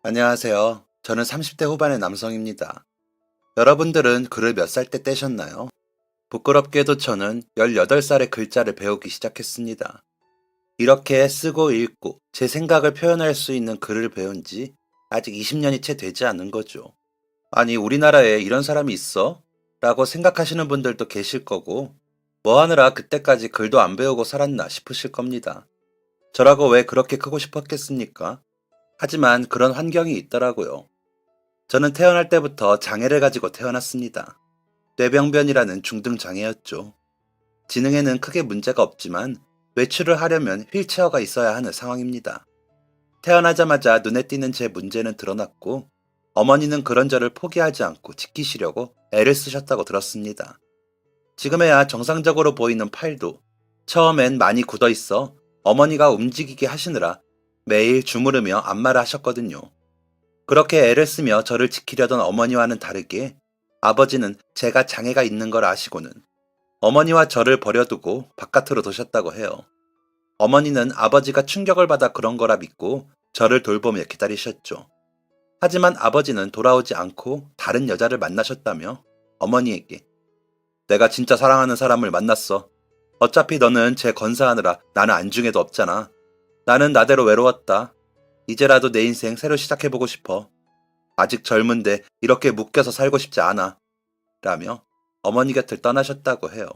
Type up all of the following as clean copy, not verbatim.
안녕하세요. 저는 30대 후반의 남성입니다. 여러분들은 글을 몇 살 때 떼셨나요? 부끄럽게도 저는 18살에 글자를 배우기 시작했습니다. 이렇게 쓰고 읽고 제 생각을 표현할 수 있는 글을 배운 지 아직 20년이 채 되지 않은 거죠. 아니, 우리나라에 이런 사람이 있어? 라고 생각하시는 분들도 계실 거고, 뭐 하느라 그때까지 글도 안 배우고 살았나 싶으실 겁니다. 저라고 왜 그렇게 크고 싶었겠습니까? 하지만 그런 환경이 있더라고요. 저는 태어날 때부터 장애를 가지고 태어났습니다. 뇌병변이라는 중등 장애였죠. 지능에는 크게 문제가 없지만 외출을 하려면 휠체어가 있어야 하는 상황입니다. 태어나자마자 눈에 띄는 제 문제는 드러났고 어머니는 그런 저를 포기하지 않고 지키시려고 애를 쓰셨다고 들었습니다. 지금에야 정상적으로 보이는 팔도 처음엔 많이 굳어 있어 어머니가 움직이게 하시느라 매일 주무르며 안마를 하셨거든요. 그렇게 애를 쓰며 저를 지키려던 어머니와는 다르게 아버지는 제가 장애가 있는 걸 아시고는 어머니와 저를 버려두고 바깥으로 두셨다고 해요. 어머니는 아버지가 충격을 받아 그런 거라 믿고 저를 돌보며 기다리셨죠. 하지만 아버지는 돌아오지 않고 다른 여자를 만나셨다며 어머니에게 내가 진짜 사랑하는 사람을 만났어. 어차피 너는 제 건사하느라 나는 안중에도 없잖아. 나는 나대로 외로웠다. 이제라도 내 인생 새로 시작해보고 싶어. 아직 젊은데 이렇게 묶여서 살고 싶지 않아. 라며 어머니 곁을 떠나셨다고 해요.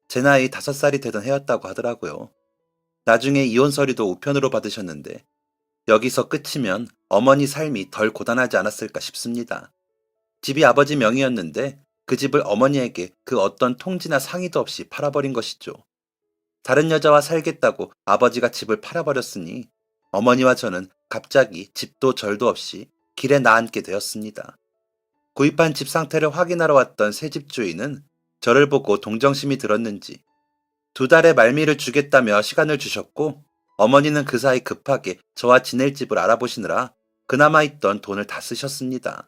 제 나이 5살이 되던 해였다고 하더라고요. 나중에 이혼 서류도 우편으로 받으셨는데 여기서 끝이면 어머니 삶이 덜 고단하지 않았을까 싶습니다. 집이 아버지 명의였는데 그 집을 어머니에게 그 어떤 통지나 상의도 없이 팔아버린 것이죠. 다른 여자와 살겠다고 아버지가 집을 팔아버렸으니 어머니와 저는 갑자기 집도 절도 없이 길에 나앉게 되었습니다. 구입한 집 상태를 확인하러 왔던 새 집주인은 저를 보고 동정심이 들었는지 2달의 말미를 주겠다며 시간을 주셨고 어머니는 그 사이 급하게 저와 지낼 집을 알아보시느라 그나마 있던 돈을 다 쓰셨습니다.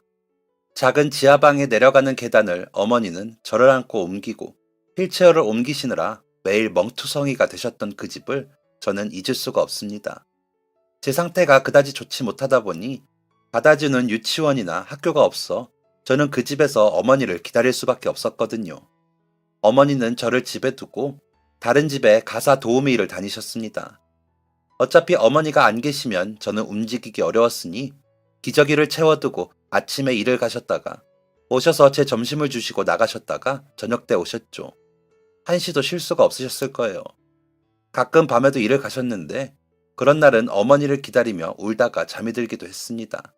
작은 지하방에 내려가는 계단을 어머니는 저를 안고 옮기고 휠체어를 옮기시느라 매일 멍투성이가 되셨던 그 집을 저는 잊을 수가 없습니다. 제 상태가 그다지 좋지 못하다 보니 받아주는 유치원이나 학교가 없어 저는 그 집에서 어머니를 기다릴 수밖에 없었거든요. 어머니는 저를 집에 두고 다른 집에 가사 도우미 일을 다니셨습니다. 어차피 어머니가 안 계시면 저는 움직이기 어려웠으니 기저귀를 채워두고 아침에 일을 가셨다가 오셔서 제 점심을 주시고 나가셨다가 저녁 때 오셨죠. 한시도 쉴 수가 없으셨을 거예요. 가끔 밤에도 일을 가셨는데 그런 날은 어머니를 기다리며 울다가 잠이 들기도 했습니다.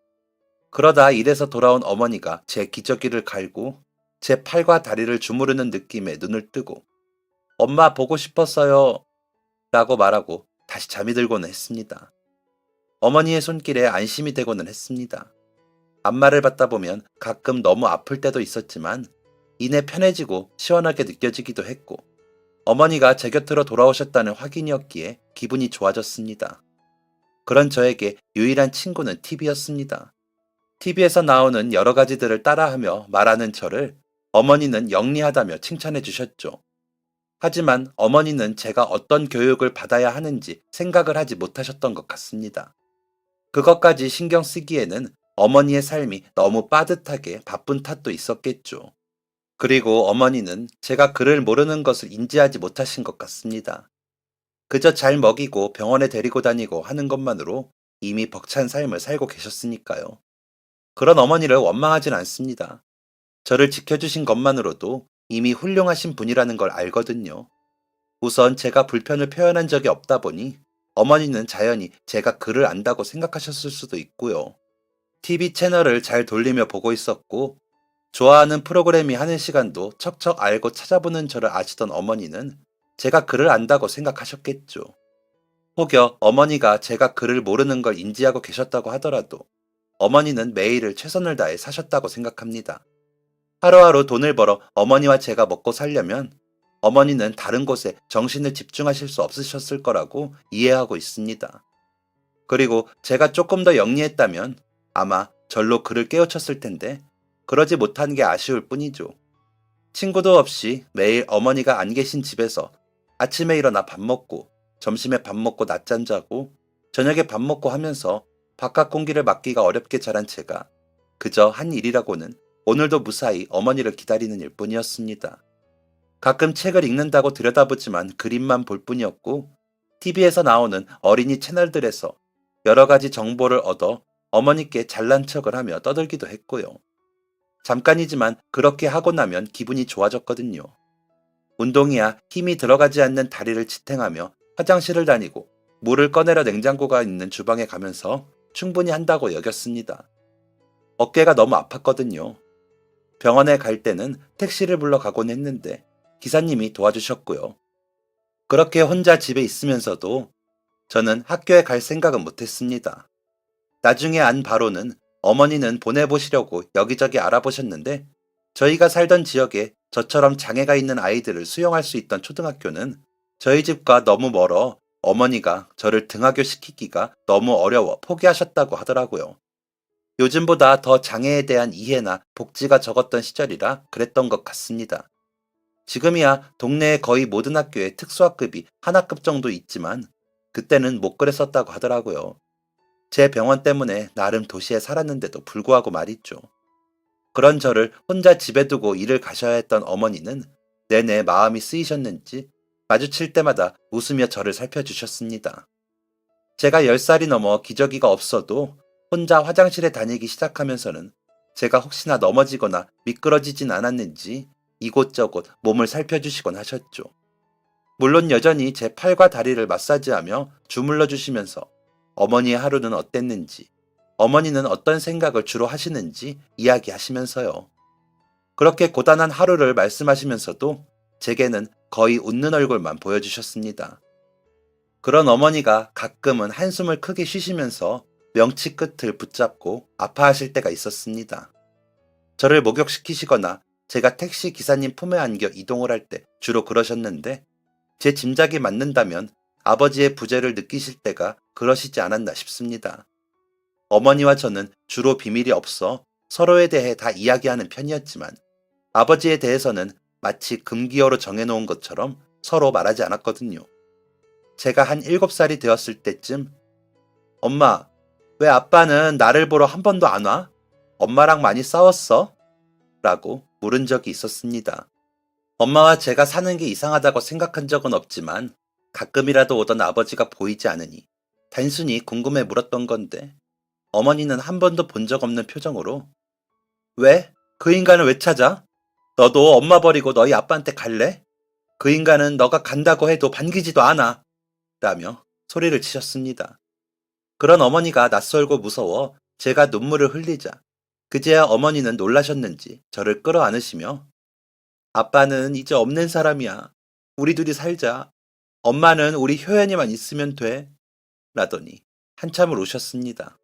그러다 일에서 돌아온 어머니가 제 기저귀를 갈고 제 팔과 다리를 주무르는 느낌에 눈을 뜨고 엄마 보고 싶었어요 라고 말하고 다시 잠이 들고는 했습니다. 어머니의 손길에 안심이 되고는 했습니다. 안마를 받다 보면 가끔 너무 아플 때도 있었지만 이내 편해지고 시원하게 느껴지기도 했고 어머니가 제 곁으로 돌아오셨다는 확인이었기에 기분이 좋아졌습니다. 그런 저에게 유일한 친구는 TV였습니다. TV에서 나오는 여러 가지들을 따라하며 말하는 저를 어머니는 영리하다며 칭찬해 주셨죠. 하지만 어머니는 제가 어떤 교육을 받아야 하는지 생각을 하지 못하셨던 것 같습니다. 그것까지 신경 쓰기에는 어머니의 삶이 너무 빠듯하게 바쁜 탓도 있었겠죠. 그리고 어머니는 제가 글을 모르는 것을 인지하지 못하신 것 같습니다. 그저 잘 먹이고 병원에 데리고 다니고 하는 것만으로 이미 벅찬 삶을 살고 계셨으니까요. 그런 어머니를 원망하진 않습니다. 저를 지켜주신 것만으로도 이미 훌륭하신 분이라는 걸 알거든요. 우선 제가 불편을 표현한 적이 없다 보니 어머니는 자연히 제가 글을 안다고 생각하셨을 수도 있고요. TV 채널을 잘 돌리며 보고 있었고 좋아하는 프로그램이 하는 시간도 척척 알고 찾아보는 저를 아시던 어머니는 제가 글을 안다고 생각하셨겠죠. 혹여 어머니가 제가 글을 모르는 걸 인지하고 계셨다고 하더라도 어머니는 매일을 최선을 다해 사셨다고 생각합니다. 하루하루 돈을 벌어 어머니와 제가 먹고 살려면 어머니는 다른 곳에 정신을 집중하실 수 없으셨을 거라고 이해하고 있습니다. 그리고 제가 조금 더 영리했다면 아마 절로 그를 깨우쳤을 텐데 그러지 못한 게 아쉬울 뿐이죠. 친구도 없이 매일 어머니가 안 계신 집에서 아침에 일어나 밥 먹고 점심에 밥 먹고 낮잠 자고 저녁에 밥 먹고 하면서 바깥 공기를 맡기가 어렵게 자란 제가 그저 한 일이라고는 오늘도 무사히 어머니를 기다리는 일뿐이었습니다. 가끔 책을 읽는다고 들여다보지만 그림만 볼 뿐이었고 TV에서 나오는 어린이 채널들에서 여러 가지 정보를 얻어 어머니께 잘난 척을 하며 떠들기도 했고요. 잠깐이지만 그렇게 하고 나면 기분이 좋아졌거든요. 운동이야 힘이 들어가지 않는 다리를 지탱하며 화장실을 다니고 물을 꺼내려 냉장고가 있는 주방에 가면서 충분히 한다고 여겼습니다. 어깨가 너무 아팠거든요. 병원에 갈 때는 택시를 불러 가곤 했는데 기사님이 도와주셨고요. 그렇게 혼자 집에 있으면서도 저는 학교에 갈 생각은 못했습니다. 나중에 안 바로는 어머니는 보내보시려고 여기저기 알아보셨는데 저희가 살던 지역에 저처럼 장애가 있는 아이들을 수용할 수 있던 초등학교는 저희 집과 너무 멀어 어머니가 저를 등하교 시키기가 너무 어려워 포기하셨다고 하더라고요. 요즘보다 더 장애에 대한 이해나 복지가 적었던 시절이라 그랬던 것 같습니다. 지금이야 동네의 거의 모든 학교에 특수학급이 한 학급 정도 있지만 그때는 못 그랬었다고 하더라고요. 제 병원 때문에 나름 도시에 살았는데도 불구하고 말이죠. 그런 저를 혼자 집에 두고 일을 가셔야 했던 어머니는 내내 마음이 쓰이셨는지 마주칠 때마다 웃으며 저를 살펴주셨습니다. 제가 10살이 넘어 기저귀가 없어도 혼자 화장실에 다니기 시작하면서는 제가 혹시나 넘어지거나 미끄러지진 않았는지 이곳저곳 몸을 살펴주시곤 하셨죠. 물론 여전히 제 팔과 다리를 마사지하며 주물러 주시면서 어머니의 하루는 어땠는지, 어머니는 어떤 생각을 주로 하시는지 이야기하시면서요. 그렇게 고단한 하루를 말씀하시면서도 제게는 거의 웃는 얼굴만 보여주셨습니다. 그런 어머니가 가끔은 한숨을 크게 쉬시면서 명치 끝을 붙잡고 아파하실 때가 있었습니다. 저를 목욕시키시거나 제가 택시 기사님 품에 안겨 이동을 할 때 주로 그러셨는데 제 짐작이 맞는다면 아버지의 부재를 느끼실 때가 그러시지 않았나 싶습니다. 어머니와 저는 주로 비밀이 없어 서로에 대해 다 이야기하는 편이었지만 아버지에 대해서는 마치 금기어로 정해놓은 것처럼 서로 말하지 않았거든요. 제가 한 7살이 되었을 때쯤 엄마, 왜 아빠는 나를 보러 한 번도 안 와? 엄마랑 많이 싸웠어? 라고 물은 적이 있었습니다. 엄마와 제가 사는 게 이상하다고 생각한 적은 없지만 가끔이라도 오던 아버지가 보이지 않으니 단순히 궁금해 물었던 건데 어머니는 한 번도 본 적 없는 표정으로 왜? 그 인간을 왜 찾아? 너도 엄마 버리고 너희 아빠한테 갈래? 그 인간은 너가 간다고 해도 반기지도 않아. 라며 소리를 치셨습니다. 그런 어머니가 낯설고 무서워 제가 눈물을 흘리자 그제야 어머니는 놀라셨는지 저를 끌어안으시며 아빠는 이제 없는 사람이야. 우리 둘이 살자. 엄마는 우리 효연이만 있으면 돼. 라더니 한참을 우셨습니다.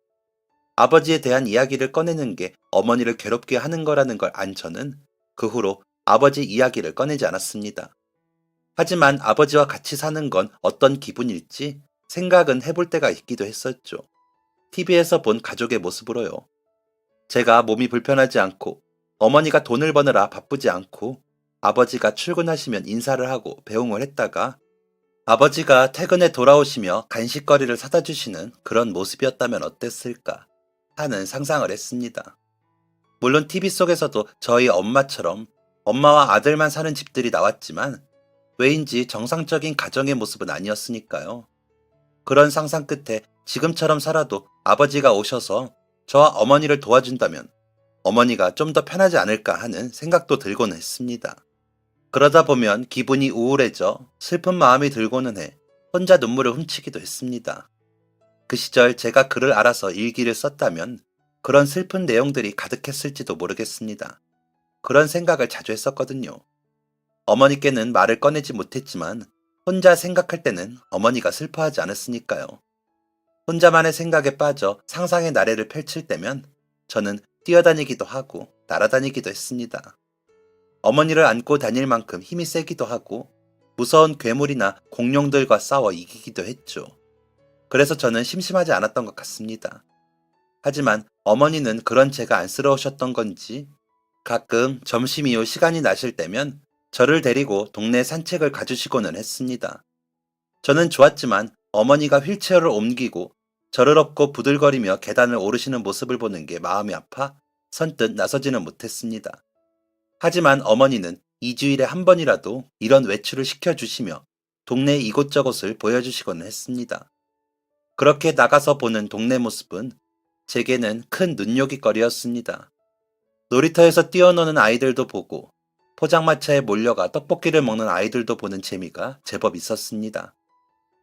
아버지에 대한 이야기를 꺼내는 게 어머니를 괴롭게 하는 거라는 걸 안 저는 그 후로 아버지 이야기를 꺼내지 않았습니다. 하지만 아버지와 같이 사는 건 어떤 기분일지 생각은 해볼 때가 있기도 했었죠. TV에서 본 가족의 모습으로요. 제가 몸이 불편하지 않고 어머니가 돈을 버느라 바쁘지 않고 아버지가 출근하시면 인사를 하고 배웅을 했다가 아버지가 퇴근에 돌아오시며 간식거리를 사다 주시는 그런 모습이었다면 어땠을까 하는 상상을 했습니다. 물론 TV 속에서도 저희 엄마처럼 엄마와 아들만 사는 집들이 나왔지만 왜인지 정상적인 가정의 모습은 아니었으니까요. 그런 상상 끝에 지금처럼 살아도 아버지가 오셔서 저와 어머니를 도와준다면 어머니가 좀 더 편하지 않을까 하는 생각도 들고는 했습니다. 그러다 보면 기분이 우울해져 슬픈 마음이 들고는 해 혼자 눈물을 훔치기도 했습니다. 그 시절 제가 글을 알아서 일기를 썼다면 그런 슬픈 내용들이 가득했을지도 모르겠습니다. 그런 생각을 자주 했었거든요. 어머니께는 말을 꺼내지 못했지만 혼자 생각할 때는 어머니가 슬퍼하지 않았으니까요. 혼자만의 생각에 빠져 상상의 나래를 펼칠 때면 저는 뛰어다니기도 하고 날아다니기도 했습니다. 어머니를 안고 다닐 만큼 힘이 세기도 하고 무서운 괴물이나 공룡들과 싸워 이기기도 했죠. 그래서 저는 심심하지 않았던 것 같습니다. 하지만 어머니는 그런 제가 안쓰러우셨던 건지 가끔 점심 이후 시간이 나실 때면 저를 데리고 동네 산책을 가주시고는 했습니다. 저는 좋았지만 어머니가 휠체어를 옮기고 저를 업고 부들거리며 계단을 오르시는 모습을 보는 게 마음이 아파 선뜻 나서지는 못했습니다. 하지만 어머니는 2주일에 한 번이라도 이런 외출을 시켜주시며 동네 이곳저곳을 보여주시곤 했습니다. 그렇게 나가서 보는 동네 모습은 제게는 큰 눈요깃거리였습니다. 놀이터에서 뛰어노는 아이들도 보고 포장마차에 몰려가 떡볶이를 먹는 아이들도 보는 재미가 제법 있었습니다.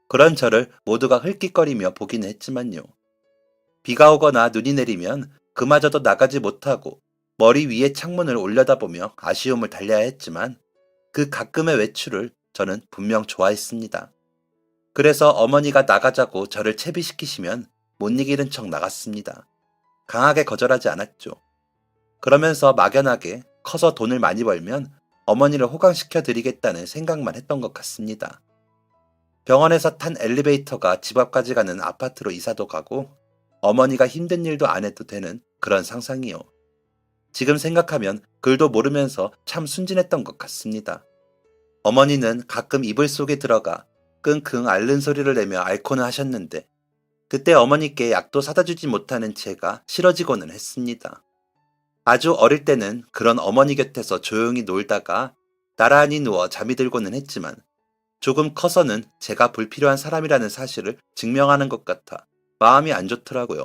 그런 저를 모두가 흘낏거리며 보기는 했지만요. 비가 오거나 눈이 내리면 그마저도 나가지 못하고 머리 위에 창문을 올려다보며 아쉬움을 달래야 했지만 그 가끔의 외출을 저는 분명 좋아했습니다. 그래서 어머니가 나가자고 저를 채비시키시면 못 이기는 척 나갔습니다. 강하게 거절하지 않았죠. 그러면서 막연하게 커서 돈을 많이 벌면 어머니를 호강시켜 드리겠다는 생각만 했던 것 같습니다. 병원에서 탄 엘리베이터가 집 앞까지 가는 아파트로 이사도 가고 어머니가 힘든 일도 안 해도 되는 그런 상상이요. 지금 생각하면 글도 모르면서 참 순진했던 것 같습니다. 어머니는 가끔 이불 속에 들어가 끙끙 앓는 소리를 내며 앓고는 하셨는데 그때 어머니께 약도 사다 주지 못하는 제가 싫어지고는 했습니다. 아주 어릴 때는 그런 어머니 곁에서 조용히 놀다가 나란히 누워 잠이 들고는 했지만 조금 커서는 제가 불필요한 사람이라는 사실을 증명하는 것 같아 마음이 안 좋더라고요.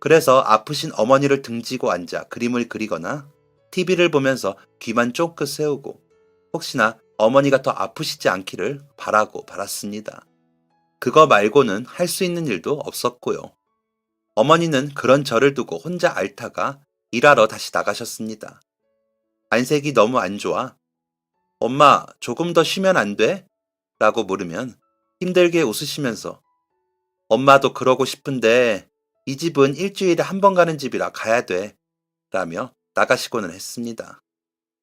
그래서 아프신 어머니를 등지고 앉아 그림을 그리거나 TV를 보면서 귀만 쫑긋 세우고 혹시나 어머니가 더 아프시지 않기를 바라고 바랐습니다. 그거 말고는 할 수 있는 일도 없었고요. 어머니는 그런 저를 두고 혼자 앓다가 일하러 다시 나가셨습니다. 안색이 너무 안 좋아. 엄마, 조금 더 쉬면 안 돼? 라고 물으면 힘들게 웃으시면서 엄마도 그러고 싶은데 이 집은 일주일에 한 번 가는 집이라 가야 돼. 라며 나가시고는 했습니다.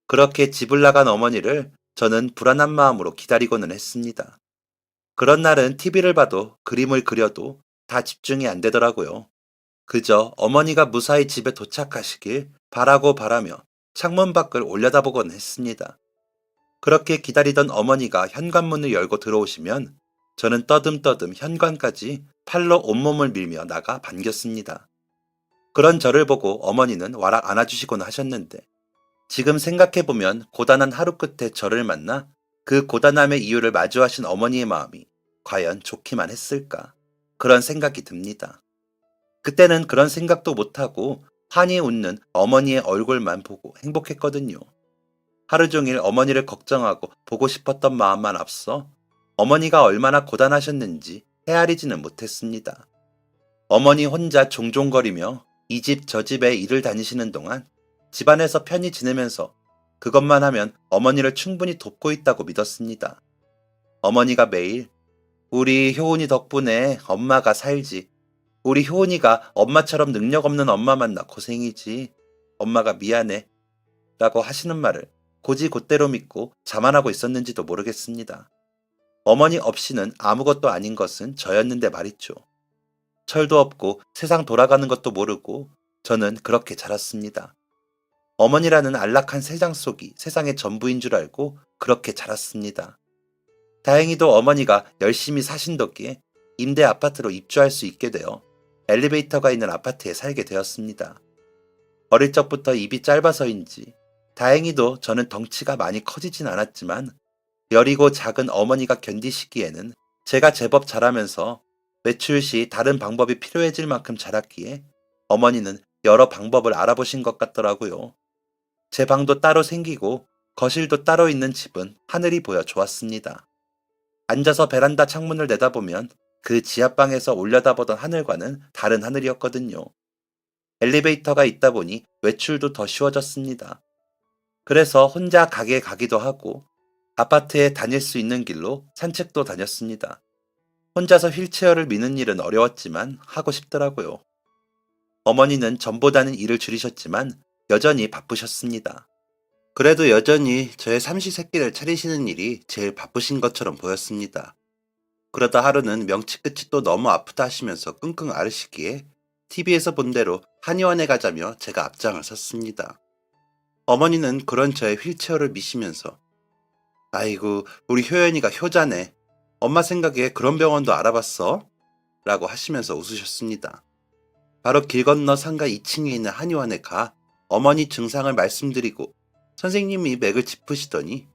그렇게 집을 나간 어머니를 저는 불안한 마음으로 기다리고는 했습니다. 그런 날은 TV를 봐도 그림을 그려도 다 집중이 안 되더라고요. 그저 어머니가 무사히 집에 도착하시길 바라고 바라며 창문 밖을 올려다보곤 했습니다. 그렇게 기다리던 어머니가 현관문을 열고 들어오시면 저는 떠듬떠듬 현관까지 팔로 온몸을 밀며 나가 반겼습니다. 그런 저를 보고 어머니는 와락 안아주시곤 하셨는데 지금 생각해보면 고단한 하루 끝에 저를 만나 그 고단함의 이유를 마주하신 어머니의 마음이 과연 좋기만 했을까 그런 생각이 듭니다. 그때는 그런 생각도 못하고 환히 웃는 어머니의 얼굴만 보고 행복했거든요. 하루 종일 어머니를 걱정하고 보고 싶었던 마음만 앞서 어머니가 얼마나 고단하셨는지 헤아리지는 못했습니다. 어머니 혼자 종종거리며 이 집 저 집에 일을 다니시는 동안 집안에서 편히 지내면서 그것만 하면 어머니를 충분히 돕고 있다고 믿었습니다. 어머니가 매일 우리 효은이 덕분에 엄마가 살지. 우리 효은이가 엄마처럼 능력 없는 엄마 만나 고생이지. 엄마가 미안해. 라고 하시는 말을 곧이곧대로 믿고 자만하고 있었는지도 모르겠습니다. 어머니 없이는 아무것도 아닌 것은 저였는데 말이죠. 철도 없고 세상 돌아가는 것도 모르고 저는 그렇게 자랐습니다. 어머니라는 안락한 세상 속이 세상의 전부인 줄 알고 그렇게 자랐습니다. 다행히도 어머니가 열심히 사신 덕에 임대 아파트로 입주할 수 있게 되어 엘리베이터가 있는 아파트에 살게 되었습니다. 어릴 적부터 입이 짧아서인지 다행히도 저는 덩치가 많이 커지진 않았지만 여리고 작은 어머니가 견디시기에는 제가 제법 자라면서 외출 시 다른 방법이 필요해질 만큼 자랐기에 어머니는 여러 방법을 알아보신 것 같더라고요. 제 방도 따로 생기고 거실도 따로 있는 집은 하늘이 보여 좋았습니다. 앉아서 베란다 창문을 내다보면 그 지하방에서 올려다보던 하늘과는 다른 하늘이었거든요. 엘리베이터가 있다 보니 외출도 더 쉬워졌습니다. 그래서 혼자 가게 가기도 하고 아파트에 다닐 수 있는 길로 산책도 다녔습니다. 혼자서 휠체어를 미는 일은 어려웠지만 하고 싶더라고요. 어머니는 전보다는 일을 줄이셨지만 여전히 바쁘셨습니다. 그래도 여전히 저의 삼시세끼를 차리시는 일이 제일 바쁘신 것처럼 보였습니다. 그러다 하루는 명치 끝이 또 너무 아프다 하시면서 끙끙 앓으시기에 TV에서 본 대로 한의원에 가자며 제가 앞장을 섰습니다. 어머니는 그런 저의 휠체어를 미시면서 아이고 우리 효연이가 효자네. 엄마 생각에 그런 병원도 알아봤어? 라고 하시면서 웃으셨습니다. 바로 길 건너 상가 2층에 있는 한의원에 가 어머니 증상을 말씀드리고 선생님이 맥을 짚으시더니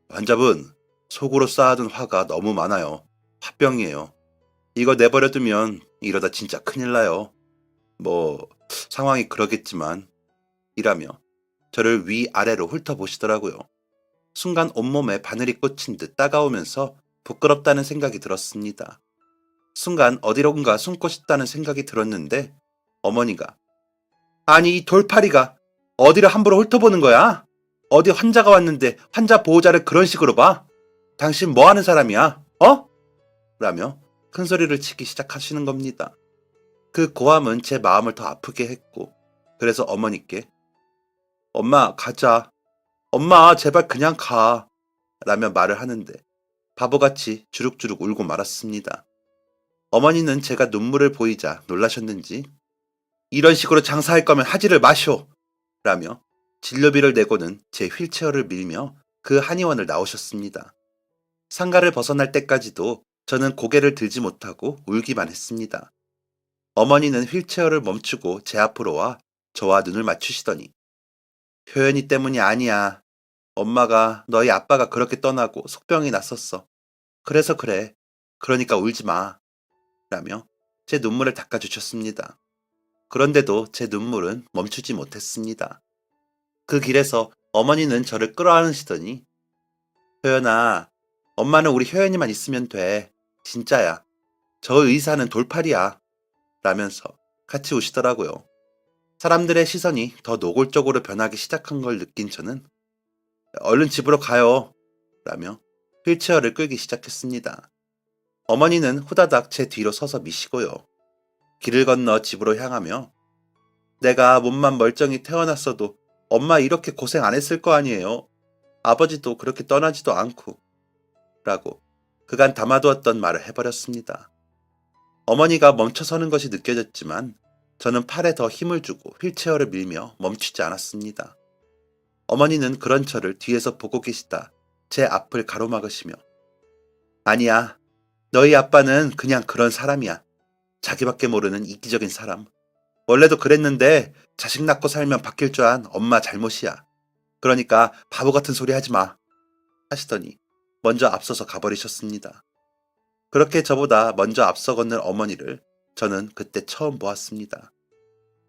환자분, 속으로 쌓아둔 화가 너무 많아요. 화병이에요. 이거 내버려두면 이러다 진짜 큰일 나요. 뭐 상황이 그러겠지만 이라며 저를 위아래로 훑어보시더라고요. 순간 온몸에 바늘이 꽂힌 듯 따가우면서 부끄럽다는 생각이 들었습니다. 순간 어디론가 숨고 싶다는 생각이 들었는데 어머니가 아니 이 돌팔이가 어디를 함부로 훑어보는 거야? 어디 환자가 왔는데 환자 보호자를 그런 식으로 봐? 당신 뭐 하는 사람이야? 어? 라며 큰 소리를 치기 시작하시는 겁니다. 그 고함은 제 마음을 더 아프게 했고 그래서 어머니께 엄마 가자. 엄마 제발 그냥 가. 라며 말을 하는데 바보같이 주룩주룩 울고 말았습니다. 어머니는 제가 눈물을 보이자 놀라셨는지 이런 식으로 장사할 거면 하지를 마쇼. 라며 진료비를 내고는 제 휠체어를 밀며 그 한의원을 나오셨습니다. 상가를 벗어날 때까지도 저는 고개를 들지 못하고 울기만 했습니다. 어머니는 휠체어를 멈추고 제 앞으로 와 저와 눈을 맞추시더니 효연이 때문이 아니야. 엄마가 너희 아빠가 그렇게 떠나고 속병이 났었어. 그래서 그래. 그러니까 울지 마. 라며 제 눈물을 닦아주셨습니다. 그런데도 제 눈물은 멈추지 못했습니다. 그 길에서 어머니는 저를 끌어안으시더니 효연아, 엄마는 우리 효연이만 있으면 돼. 진짜야. 저 의사는 돌팔이야. 라면서 같이 우시더라고요. 사람들의 시선이 더 노골적으로 변하기 시작한 걸 느낀 저는 얼른 집으로 가요. 라며 휠체어를 끌기 시작했습니다. 어머니는 후다닥 제 뒤로 서서 미시고요. 길을 건너 집으로 향하며 내가 몸만 멀쩡히 태어났어도 엄마 이렇게 고생 안 했을 거 아니에요. 아버지도 그렇게 떠나지도 않고. 라고 그간 담아두었던 말을 해버렸습니다. 어머니가 멈춰서는 것이 느껴졌지만 저는 팔에 더 힘을 주고 휠체어를 밀며 멈추지 않았습니다. 어머니는 그런 저를 뒤에서 보고 계시다 제 앞을 가로막으시며 아니야. 너희 아빠는 그냥 그런 사람이야. 자기밖에 모르는 이기적인 사람. 원래도 그랬는데 자식 낳고 살면 바뀔 줄 안 엄마 잘못이야. 그러니까 바보 같은 소리 하지 마. 하시더니 먼저 앞서서 가버리셨습니다. 그렇게 저보다 먼저 앞서 걷는 어머니를 저는 그때 처음 보았습니다.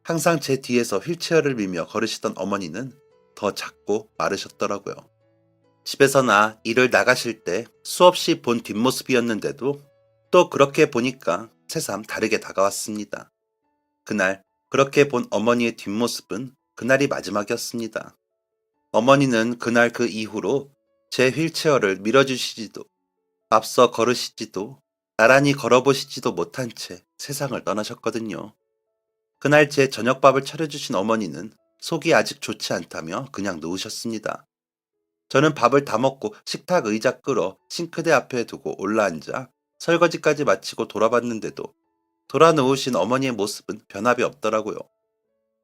항상 제 뒤에서 휠체어를 밀며 걸으시던 어머니는 더 작고 마르셨더라고요. 집에서나 일을 나가실 때 수없이 본 뒷모습이었는데도 또 그렇게 보니까 새삼 다르게 다가왔습니다. 그날 그렇게 본 어머니의 뒷모습은 그날이 마지막이었습니다. 어머니는 그날 그 이후로 제 휠체어를 밀어주시지도 앞서 걸으시지도 나란히 걸어보시지도 못한 채 세상을 떠나셨거든요. 그날 제 저녁밥을 차려주신 어머니는 속이 아직 좋지 않다며 그냥 누우셨습니다. 저는 밥을 다 먹고 식탁 의자 끌어 싱크대 앞에 두고 올라앉아 설거지까지 마치고 돌아봤는데도 돌아 누우신 어머니의 모습은 변함이 없더라고요.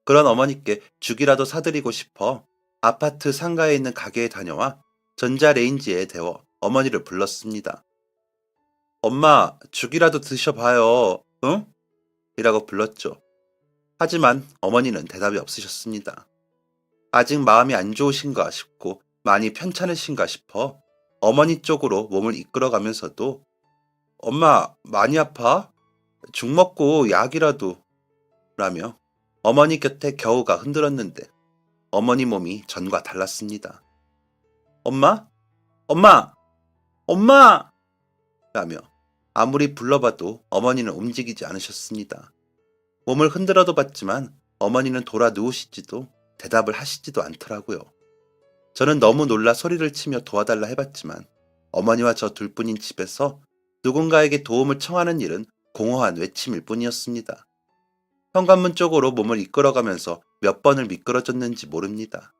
그런 어머니께 죽이라도 사드리고 싶어 아파트 상가에 있는 가게에 다녀와 전자레인지에 데워 어머니를 불렀습니다. 엄마, 죽이라도 드셔봐요. 응? 이라고 불렀죠. 하지만 어머니는 대답이 없으셨습니다. 아직 마음이 안 좋으신가 싶고 많이 편찮으신가 싶어 어머니 쪽으로 몸을 이끌어가면서도 엄마, 많이 아파? 죽 먹고 약이라도 라며 어머니 곁에 겨우가 흔들었는데 어머니 몸이 전과 달랐습니다. 엄마? 엄마! 엄마! 라며 아무리 불러봐도 어머니는 움직이지 않으셨습니다. 몸을 흔들어도 봤지만 어머니는 돌아 누우시지도 대답을 하시지도 않더라고요. 저는 너무 놀라 소리를 치며 도와달라 해봤지만 어머니와 저 둘뿐인 집에서 누군가에게 도움을 청하는 일은 공허한 외침일 뿐이었습니다. 현관문 쪽으로 몸을 이끌어가면서 몇 번을 미끄러졌는지 모릅니다.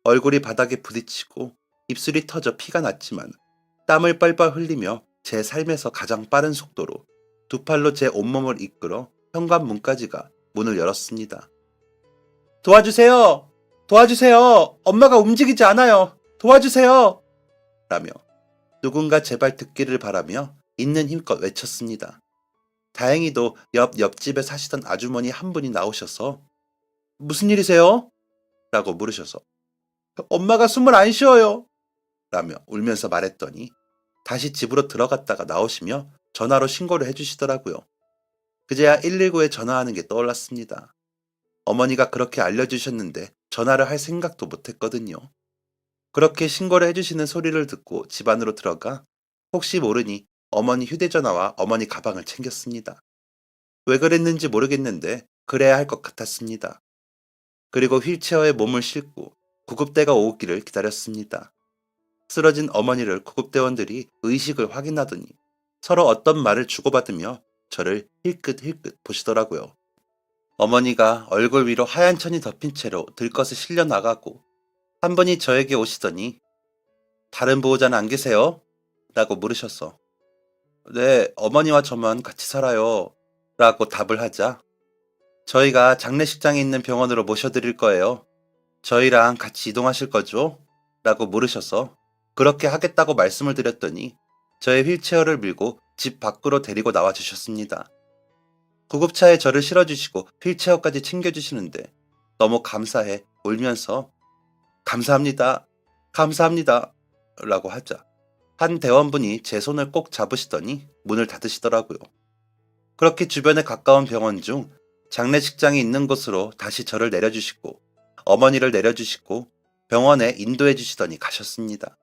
얼굴이 바닥에 부딪히고 입술이 터져 피가 났지만 땀을 뻘뻘 흘리며 제 삶에서 가장 빠른 속도로 두 팔로 제 온몸을 이끌어 현관문까지가 문을 열었습니다. 도와주세요! 도와주세요! 엄마가 움직이지 않아요! 도와주세요! 라며 누군가 제발 듣기를 바라며 있는 힘껏 외쳤습니다. 다행히도 옆집에 사시던 아주머니 한 분이 나오셔서 무슨 일이세요? 라고 물으셔서 엄마가 숨을 안 쉬어요. 라며 울면서 말했더니 다시 집으로 들어갔다가 나오시며 전화로 신고를 해주시더라고요. 그제야 119에 전화하는 게 떠올랐습니다. 어머니가 그렇게 알려주셨는데 전화를 할 생각도 못했거든요. 그렇게 신고를 해주시는 소리를 듣고 집 안으로 들어가 혹시 모르니 어머니 휴대전화와 어머니 가방을 챙겼습니다. 왜 그랬는지 모르겠는데 그래야 할 것 같았습니다. 그리고 휠체어에 몸을 싣고 구급대가 오기를 기다렸습니다. 쓰러진 어머니를 구급대원들이 의식을 확인하더니 서로 어떤 말을 주고받으며 저를 힐끗힐끗 보시더라고요. 어머니가 얼굴 위로 하얀 천이 덮인 채로 들것을 실려 나가고 한 분이 저에게 오시더니 다른 보호자는 안 계세요? 라고 물으셨어. 네, 어머니와 저만 같이 살아요. 라고 답을 하자 저희가 장례식장에 있는 병원으로 모셔드릴 거예요. 저희랑 같이 이동하실 거죠? 라고 물으셔서 그렇게 하겠다고 말씀을 드렸더니 저의 휠체어를 밀고 집 밖으로 데리고 나와 주셨습니다. 구급차에 저를 실어주시고 휠체어까지 챙겨주시는데 너무 감사해 울면서 감사합니다. 감사합니다. 라고 하자 한 대원분이 제 손을 꼭 잡으시더니 문을 닫으시더라고요. 그렇게 주변에 가까운 병원 중 장례식장이 있는 곳으로 다시 저를 내려주시고 어머니를 내려주시고 병원에 인도해 주시더니 가셨습니다.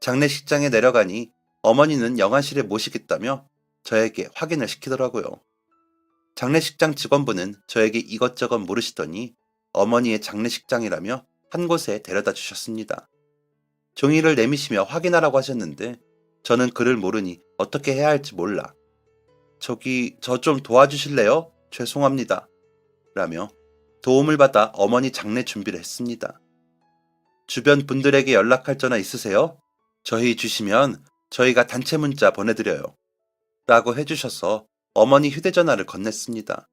장례식장에 내려가니 어머니는 영안실에 모시겠다며 저에게 확인을 시키더라고요. 장례식장 직원분은 저에게 이것저것 물으시더니 어머니의 장례식장이라며 한 곳에 데려다 주셨습니다. 종이를 내미시며 확인하라고 하셨는데 저는 글을 모르니 어떻게 해야 할지 몰라 저기 저 좀 도와주실래요? 죄송합니다. 라며 도움을 받아 어머니 장례 준비를 했습니다. 주변 분들에게 연락할 전화 있으세요? 저희 주시면 저희가 단체 문자 보내드려요. 라고 해주셔서 어머니 휴대전화를 건넸습니다.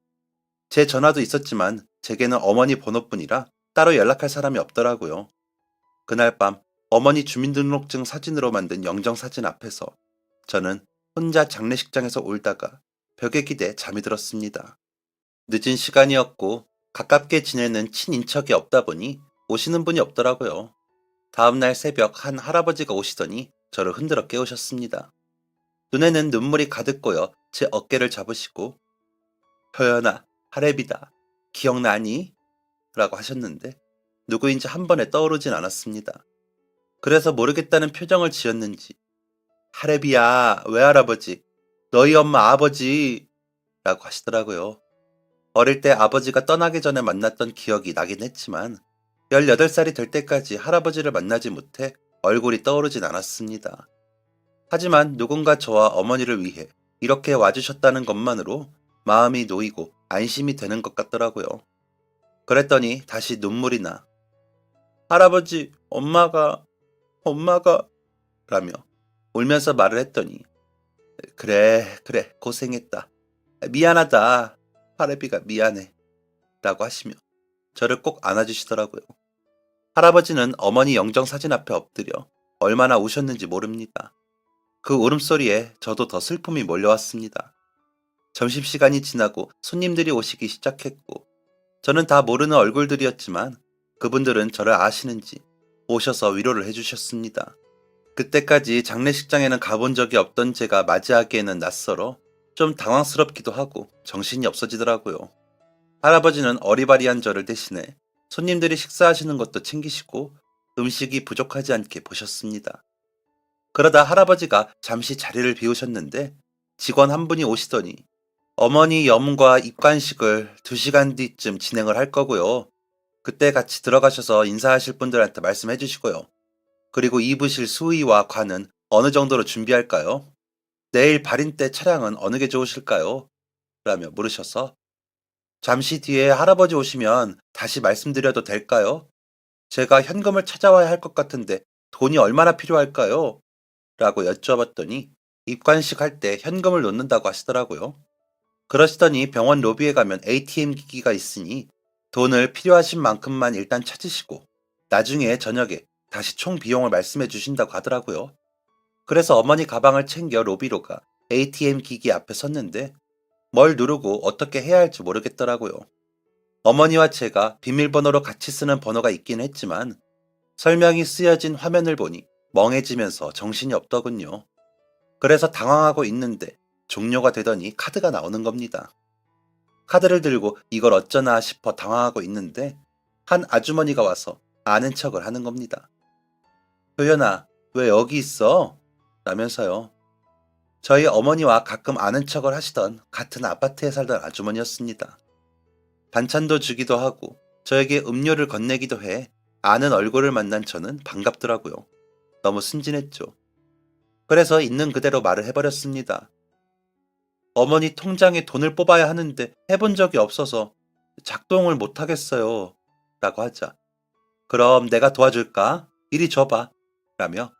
제 전화도 있었지만 제게는 어머니 번호뿐이라 따로 연락할 사람이 없더라고요. 그날 밤 어머니 주민등록증 사진으로 만든 영정사진 앞에서 저는 혼자 장례식장에서 울다가 벽에 기대 잠이 들었습니다. 늦은 시간이었고 가깝게 지내는 친인척이 없다 보니 오시는 분이 없더라고요. 다음날 새벽 한 할아버지가 오시더니 저를 흔들어 깨우셨습니다. 눈에는 눈물이 가득 고여 제 어깨를 잡으시고 효연아, 할애비다. 기억나니? 라고 하셨는데 누구인지 한 번에 떠오르진 않았습니다. 그래서 모르겠다는 표정을 지었는지 할애비야, 외할아버지, 너희 엄마 아버지 라고 하시더라고요. 어릴 때 아버지가 떠나기 전에 만났던 기억이 나긴 했지만 18살이 될 때까지 할아버지를 만나지 못해 얼굴이 떠오르진 않았습니다. 하지만 누군가 저와 어머니를 위해 이렇게 와주셨다는 것만으로 마음이 놓이고 안심이 되는 것 같더라고요. 그랬더니 다시 눈물이 나 할아버지, 엄마가 라며 울면서 말을 했더니 그래 고생했다. 미안하다. 할애비가 미안해. 라고 하시며 저를 꼭 안아주시더라고요. 할아버지는 어머니 영정사진 앞에 엎드려 얼마나 우셨는지 모릅니다. 그 울음소리에 저도 더 슬픔이 몰려왔습니다. 점심시간이 지나고 손님들이 오시기 시작했고 저는 다 모르는 얼굴들이었지만 그분들은 저를 아시는지 오셔서 위로를 해주셨습니다. 그때까지 장례식장에는 가본 적이 없던 제가 맞이하기에는 낯설어 좀 당황스럽기도 하고 정신이 없어지더라고요. 할아버지는 어리바리한 저를 대신해 손님들이 식사하시는 것도 챙기시고 음식이 부족하지 않게 보셨습니다. 그러다 할아버지가 잠시 자리를 비우셨는데 직원 한 분이 오시더니 어머니 염과 입관식을 2시간 뒤쯤 진행을 할 거고요. 그때 같이 들어가셔서 인사하실 분들한테 말씀해 주시고요. 그리고 입으실 수의와 관은 어느 정도로 준비할까요? 내일 발인 때 차량은 어느 게 좋으실까요? 라며 물으셔서 잠시 뒤에 할아버지 오시면 다시 말씀드려도 될까요? 제가 현금을 찾아와야 할 것 같은데 돈이 얼마나 필요할까요? 라고 여쭤봤더니 입관식 할 때 현금을 놓는다고 하시더라고요. 그러시더니 병원 로비에 가면 ATM 기기가 있으니 돈을 필요하신 만큼만 일단 찾으시고 나중에 저녁에 다시 총 비용을 말씀해 주신다고 하더라고요. 그래서 어머니 가방을 챙겨 로비로 가 ATM 기기 앞에 섰는데 뭘 누르고 어떻게 해야 할지 모르겠더라고요. 어머니와 제가 비밀번호로 같이 쓰는 번호가 있긴 했지만 설명이 쓰여진 화면을 보니 멍해지면서 정신이 없더군요. 그래서 당황하고 있는데 종료가 되더니 카드가 나오는 겁니다. 카드를 들고 이걸 어쩌나 싶어 당황하고 있는데 한 아주머니가 와서 아는 척을 하는 겁니다. 효연아, 왜 여기 있어? 라면서요. 저희 어머니와 가끔 아는 척을 하시던 같은 아파트에 살던 아주머니였습니다. 반찬도 주기도 하고 저에게 음료를 건네기도 해 아는 얼굴을 만난 저는 반갑더라고요. 너무 순진했죠. 그래서 있는 그대로 말을 해버렸습니다. 어머니 통장에 돈을 뽑아야 하는데 해본 적이 없어서 작동을 못하겠어요. 라고 하자. 그럼 내가 도와줄까? 이리 줘봐. 라며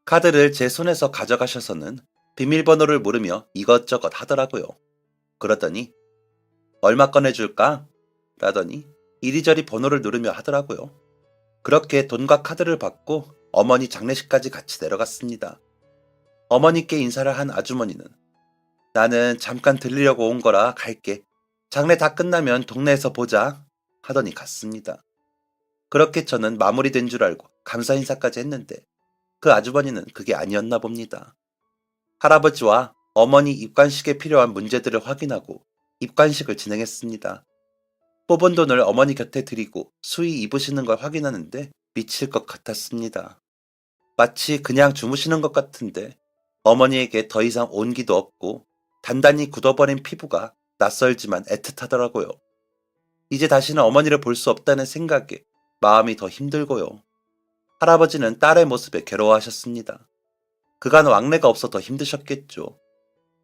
카드를 제 손에서 가져가셔서는 비밀번호를 물으며 이것저것 하더라고요. 그러더니 얼마 꺼내줄까? 라더니 이리저리 번호를 누르며 하더라고요. 그렇게 돈과 카드를 받고 어머니 장례식까지 같이 내려갔습니다. 어머니께 인사를 한 아주머니는 나는 잠깐 들리려고 온 거라 갈게. 장례 다 끝나면 동네에서 보자. 하더니 갔습니다. 그렇게 저는 마무리된 줄 알고 감사 인사까지 했는데 그 아주머니는 그게 아니었나 봅니다. 할아버지와 어머니 입관식에 필요한 문제들을 확인하고 입관식을 진행했습니다. 뽑은 돈을 어머니 곁에 드리고 수의 입으시는 걸 확인하는데 미칠 것 같았습니다. 마치 그냥 주무시는 것 같은데 어머니에게 더 이상 온기도 없고 단단히 굳어버린 피부가 낯설지만 애틋하더라고요. 이제 다시는 어머니를 볼 수 없다는 생각에 마음이 더 힘들고요. 할아버지는 딸의 모습에 괴로워하셨습니다. 그간 왕래가 없어 더 힘드셨겠죠.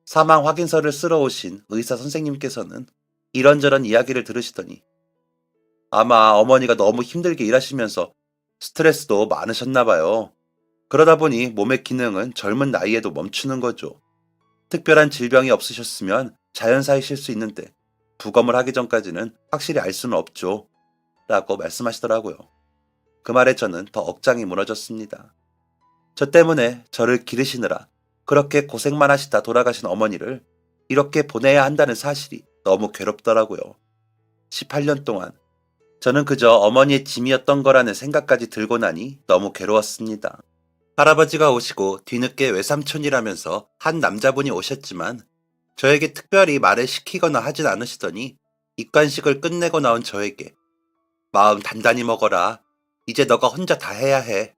사망 확인서를 쓰러 오신 의사 선생님께서는 이런저런 이야기를 들으시더니 아마 어머니가 너무 힘들게 일하시면서 스트레스도 많으셨나 봐요. 그러다 보니 몸의 기능은 젊은 나이에도 멈추는 거죠. 특별한 질병이 없으셨으면 자연사이실 수 있는데 부검을 하기 전까지는 확실히 알 수는 없죠. 라고 말씀하시더라고요. 그 말에 저는 더 억장이 무너졌습니다. 저 때문에 저를 기르시느라 그렇게 고생만 하시다 돌아가신 어머니를 이렇게 보내야 한다는 사실이 너무 괴롭더라고요. 18년 동안 저는 그저 어머니의 짐이었던 거라는 생각까지 들고 나니 너무 괴로웠습니다. 할아버지가 오시고 뒤늦게 외삼촌이라면서 한 남자분이 오셨지만 저에게 특별히 말을 시키거나 하진 않으시더니 입관식을 끝내고 나온 저에게 마음 단단히 먹어라. 이제 너가 혼자 다 해야 해.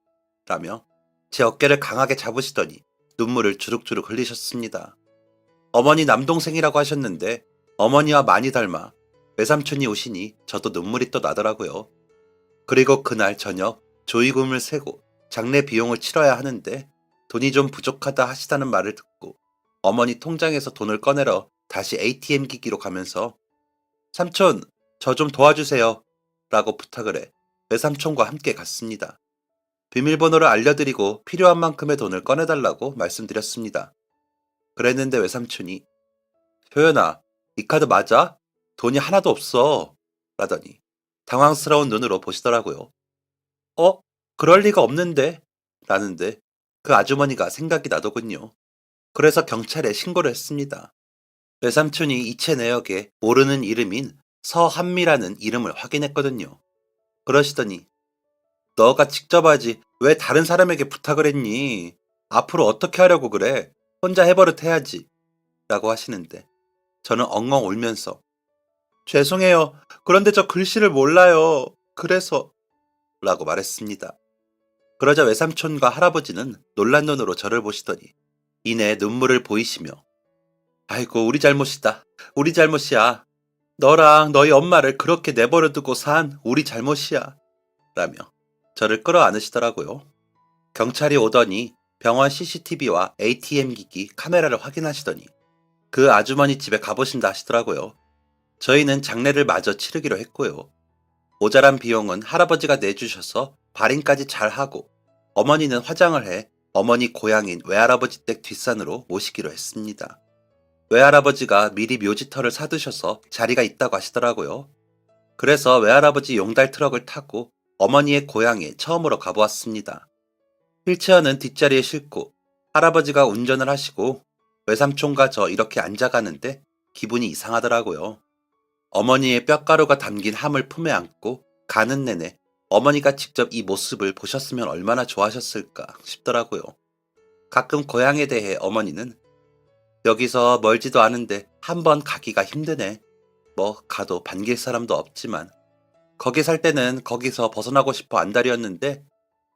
라며 제 어깨를 강하게 잡으시더니 눈물을 주룩주룩 흘리셨습니다. 어머니 남동생이라고 하셨는데 어머니와 많이 닮아 외삼촌이 오시니 저도 눈물이 또 나더라고요. 그리고 그날 저녁 조의금을 세고 장례 비용을 치러야 하는데 돈이 좀 부족하다 하시다는 말을 듣고 어머니 통장에서 돈을 꺼내러 다시 ATM 기기로 가면서 삼촌, 저 좀 도와주세요. 라고 부탁을 해 외삼촌과 함께 갔습니다. 비밀번호를 알려드리고 필요한 만큼의 돈을 꺼내달라고 말씀드렸습니다. 그랬는데 외삼촌이 효연아, 이 카드 맞아? 돈이 하나도 없어. 라더니 당황스러운 눈으로 보시더라고요. 어? 그럴 리가 없는데? 라는데 그 아주머니가 생각이 나더군요. 그래서 경찰에 신고를 했습니다. 외삼촌이 이체 내역에 모르는 이름인 서한미라는 이름을 확인했거든요. 그러시더니 너가 직접 하지 왜 다른 사람에게 부탁을 했니? 앞으로 어떻게 하려고 그래? 혼자 해버릇 해야지. 라고 하시는데 저는 엉엉 울면서 죄송해요. 그런데 저 글씨를 몰라요. 그래서 라고 말했습니다. 그러자 외삼촌과 할아버지는 놀란 눈으로 저를 보시더니 이내 눈물을 보이시며 아이고 우리 잘못이다. 우리 잘못이야. 너랑 너희 엄마를 그렇게 내버려 두고 산 우리 잘못이야. 라며 저를 끌어안으시더라고요. 경찰이 오더니 병원 CCTV와 ATM 기기 카메라를 확인하시더니 그 아주머니 집에 가보신다 하시더라고요. 저희는 장례를 마저 치르기로 했고요. 모자란 비용은 할아버지가 내주셔서 발인까지 잘하고 어머니는 화장을 해 어머니 고향인 외할아버지 댁 뒷산으로 모시기로 했습니다. 외할아버지가 미리 묘지터를 사두셔서 자리가 있다고 하시더라고요. 그래서 외할아버지 용달 트럭을 타고 어머니의 고향에 처음으로 가보았습니다. 휠체어는 뒷자리에 싣고 할아버지가 운전을 하시고 외삼촌과 저 이렇게 앉아가는데 기분이 이상하더라고요. 어머니의 뼈가루가 담긴 함을 품에 안고 가는 내내 어머니가 직접 이 모습을 보셨으면 얼마나 좋아하셨을까 싶더라고요. 가끔 고향에 대해 어머니는 여기서 멀지도 않은데 한번 가기가 힘드네. 뭐 가도 반길 사람도 없지만 거기 살 때는 거기서 벗어나고 싶어 안달이었는데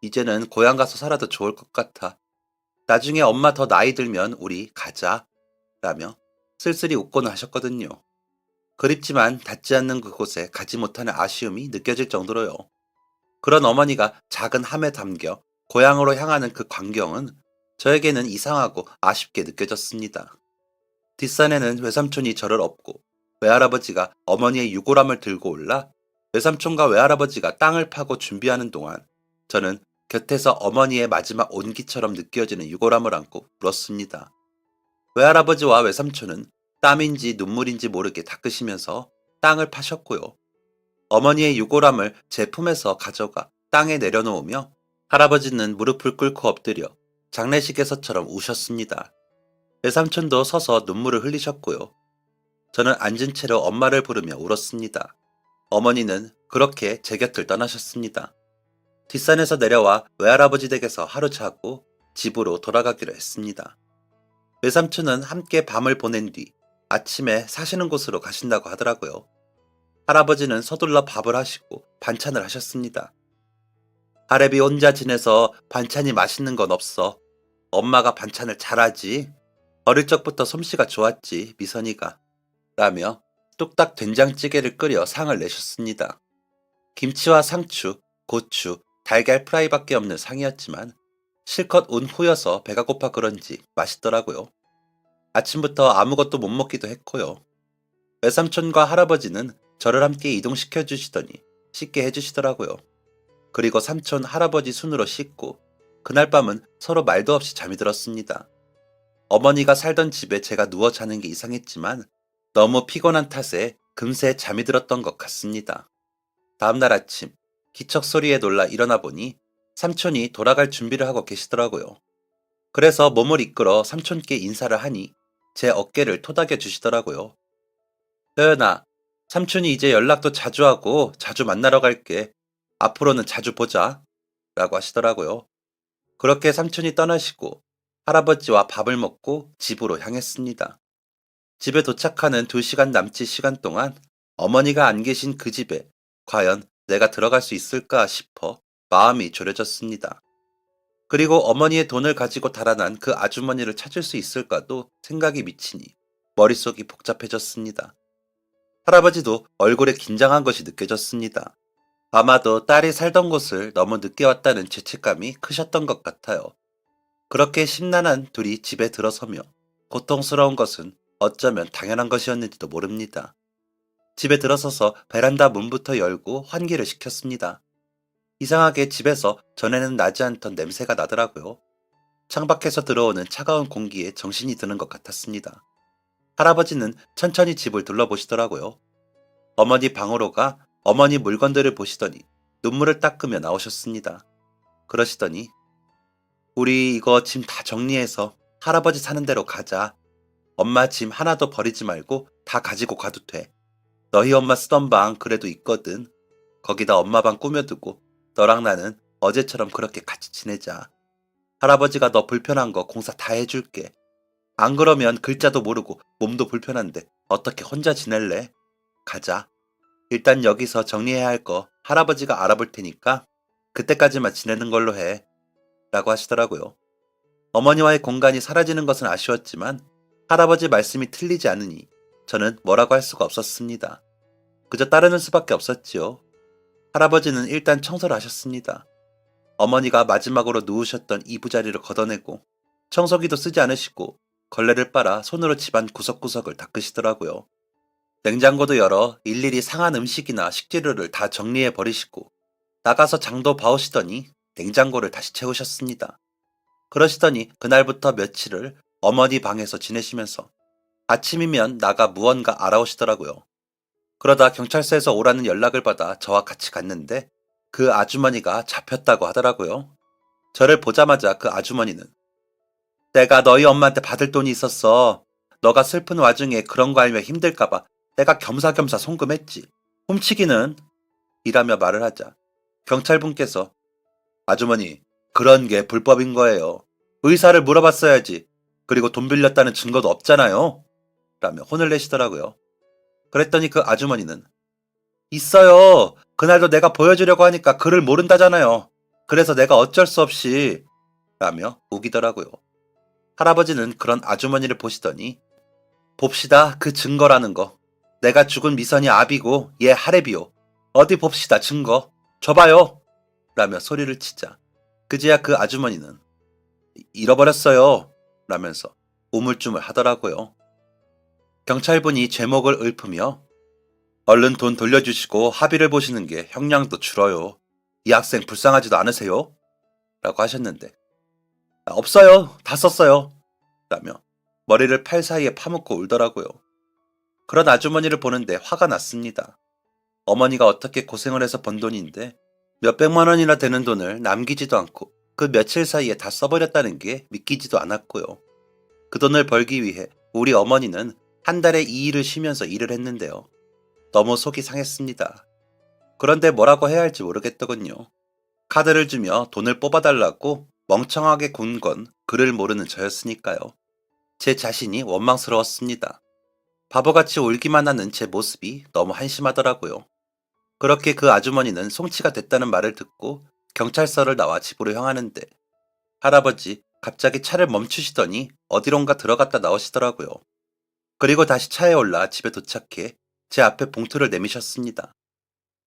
이제는 고향 가서 살아도 좋을 것 같아. 나중에 엄마 더 나이 들면 우리 가자. 라며 쓸쓸히 웃곤 하셨거든요. 그립지만 닿지 않는 그곳에 가지 못하는 아쉬움이 느껴질 정도로요. 그런 어머니가 작은 함에 담겨 고향으로 향하는 그 광경은 저에게는 이상하고 아쉽게 느껴졌습니다. 뒷산에는 외삼촌이 저를 업고 외할아버지가 어머니의 유골함을 들고 올라 외삼촌과 외할아버지가 땅을 파고 준비하는 동안 저는 곁에서 어머니의 마지막 온기처럼 느껴지는 유골함을 안고 울었습니다. 외할아버지와 외삼촌은 땀인지 눈물인지 모르게 닦으시면서 땅을 파셨고요. 어머니의 유골함을 제 품에서 가져가 땅에 내려놓으며 할아버지는 무릎을 꿇고 엎드려 장례식에서처럼 우셨습니다. 외삼촌도 서서 눈물을 흘리셨고요. 저는 앉은 채로 엄마를 부르며 울었습니다. 어머니는 그렇게 제 곁을 떠나셨습니다. 뒷산에서 내려와 외할아버지 댁에서 하루 자고 집으로 돌아가기로 했습니다. 외삼촌은 함께 밤을 보낸 뒤 아침에 사시는 곳으로 가신다고 하더라고요. 할아버지는 서둘러 밥을 하시고 반찬을 하셨습니다. 할애비 혼자 지내서 반찬이 맛있는 건 없어. 엄마가 반찬을 잘하지. 어릴 적부터 솜씨가 좋았지, 미선이가. 라며 뚝딱 된장찌개를 끓여 상을 내셨습니다. 김치와 상추, 고추, 달걀 프라이밖에 없는 상이었지만 실컷 운 후여서 배가 고파 그런지 맛있더라고요. 아침부터 아무것도 못 먹기도 했고요. 외삼촌과 할아버지는 저를 함께 이동시켜 주시더니 씻게 해주시더라고요. 그리고 삼촌, 할아버지 순으로 씻고 그날 밤은 서로 말도 없이 잠이 들었습니다. 어머니가 살던 집에 제가 누워 자는 게 이상했지만 너무 피곤한 탓에 금세 잠이 들었던 것 같습니다. 다음날 아침 기척 소리에 놀라 일어나 보니 삼촌이 돌아갈 준비를 하고 계시더라고요. 그래서 몸을 이끌어 삼촌께 인사를 하니 제 어깨를 토닥여 주시더라고요. 서연아, 삼촌이 이제 연락도 자주 하고 자주 만나러 갈게. 앞으로는 자주 보자. 라고 하시더라고요. 그렇게 삼촌이 떠나시고 할아버지와 밥을 먹고 집으로 향했습니다. 집에 도착하는 2시간 남짓 시간 동안 어머니가 안 계신 그 집에 과연 내가 들어갈 수 있을까 싶어 마음이 졸여졌습니다. 그리고 어머니의 돈을 가지고 달아난 그 아주머니를 찾을 수 있을까도 생각이 미치니 머릿속이 복잡해졌습니다. 할아버지도 얼굴에 긴장한 것이 느껴졌습니다. 아마도 딸이 살던 곳을 너무 늦게 왔다는 죄책감이 크셨던 것 같아요. 그렇게 심란한 둘이 집에 들어서며 고통스러운 것은 어쩌면 당연한 것이었는지도 모릅니다. 집에 들어서서 베란다 문부터 열고 환기를 시켰습니다. 이상하게 집에서 전에는 나지 않던 냄새가 나더라고요. 창밖에서 들어오는 차가운 공기에 정신이 드는 것 같았습니다. 할아버지는 천천히 집을 둘러보시더라고요. 어머니 방으로 가 어머니 물건들을 보시더니 눈물을 닦으며 나오셨습니다. 그러시더니 우리 이거 짐 다 정리해서 할아버지 사는 데로 가자. 엄마 짐 하나도 버리지 말고 다 가지고 가도 돼. 너희 엄마 쓰던 방 그래도 있거든. 거기다 엄마 방 꾸며두고 너랑 나는 어제처럼 그렇게 같이 지내자. 할아버지가 너 불편한 거 공사 다 해줄게. 안 그러면 글자도 모르고 몸도 불편한데 어떻게 혼자 지낼래? 가자. 일단 여기서 정리해야 할 거 할아버지가 알아볼 테니까 그때까지만 지내는 걸로 해. 라고 하시더라고요. 어머니와의 공간이 사라지는 것은 아쉬웠지만 할아버지 말씀이 틀리지 않으니 저는 뭐라고 할 수가 없었습니다. 그저 따르는 수밖에 없었지요. 할아버지는 일단 청소를 하셨습니다. 어머니가 마지막으로 누우셨던 이부자리를 걷어내고 청소기도 쓰지 않으시고 걸레를 빨아 손으로 집안 구석구석을 닦으시더라고요. 냉장고도 열어 일일이 상한 음식이나 식재료를 다 정리해 버리시고 나가서 장도 봐오시더니 냉장고를 다시 채우셨습니다. 그러시더니 그날부터 며칠을 어머니 방에서 지내시면서 아침이면 나가 무언가 알아오시더라고요. 그러다 경찰서에서 오라는 연락을 받아 저와 같이 갔는데 그 아주머니가 잡혔다고 하더라고요. 저를 보자마자 그 아주머니는 내가 너희 엄마한테 받을 돈이 있었어. 너가 슬픈 와중에 그런 거 알면 힘들까봐 내가 겸사겸사 송금했지. 훔치기는 이라며 말을 하자 경찰분께서 아주머니, 그런 게 불법인 거예요. 의사를 물어봤어야지. 그리고 돈 빌렸다는 증거도 없잖아요. 라며 혼을 내시더라고요. 그랬더니 그 아주머니는 있어요. 그날도 내가 보여주려고 하니까 글을 모른다잖아요. 그래서 내가 어쩔 수 없이 라며 우기더라고요. 할아버지는 그런 아주머니를 보시더니 봅시다 그 증거라는 거. 내가 죽은 미선이 아비고 얘 하래비요. 어디 봅시다 증거. 줘봐요. 라며 소리를 치자 그제야 그 아주머니는 잃어버렸어요. 라면서 우물쭈물 하더라고요. 경찰분이 제목을 읊으며 얼른 돈 돌려주시고 합의를 보시는 게 형량도 줄어요. 이 학생 불쌍하지도 않으세요? 라고 하셨는데 없어요. 다 썼어요. 라며 머리를 팔 사이에 파묻고 울더라고요. 그런 아주머니를 보는데 화가 났습니다. 어머니가 어떻게 고생을 해서 번 돈인데 몇백만 원이나 되는 돈을 남기지도 않고 그 며칠 사이에 다 써버렸다는 게 믿기지도 않았고요. 그 돈을 벌기 위해 우리 어머니는 한 달에 2일을 쉬면서 일을 했는데요. 너무 속이 상했습니다. 그런데 뭐라고 해야 할지 모르겠더군요. 카드를 주며 돈을 뽑아달라고 멍청하게 군 건 글을 모르는 저였으니까요. 제 자신이 원망스러웠습니다. 바보같이 울기만 하는 제 모습이 너무 한심하더라고요. 그렇게 그 아주머니는 송치가 됐다는 말을 듣고 경찰서를 나와 집으로 향하는데 할아버지 갑자기 차를 멈추시더니 어디론가 들어갔다 나오시더라고요. 그리고 다시 차에 올라 집에 도착해 제 앞에 봉투를 내미셨습니다.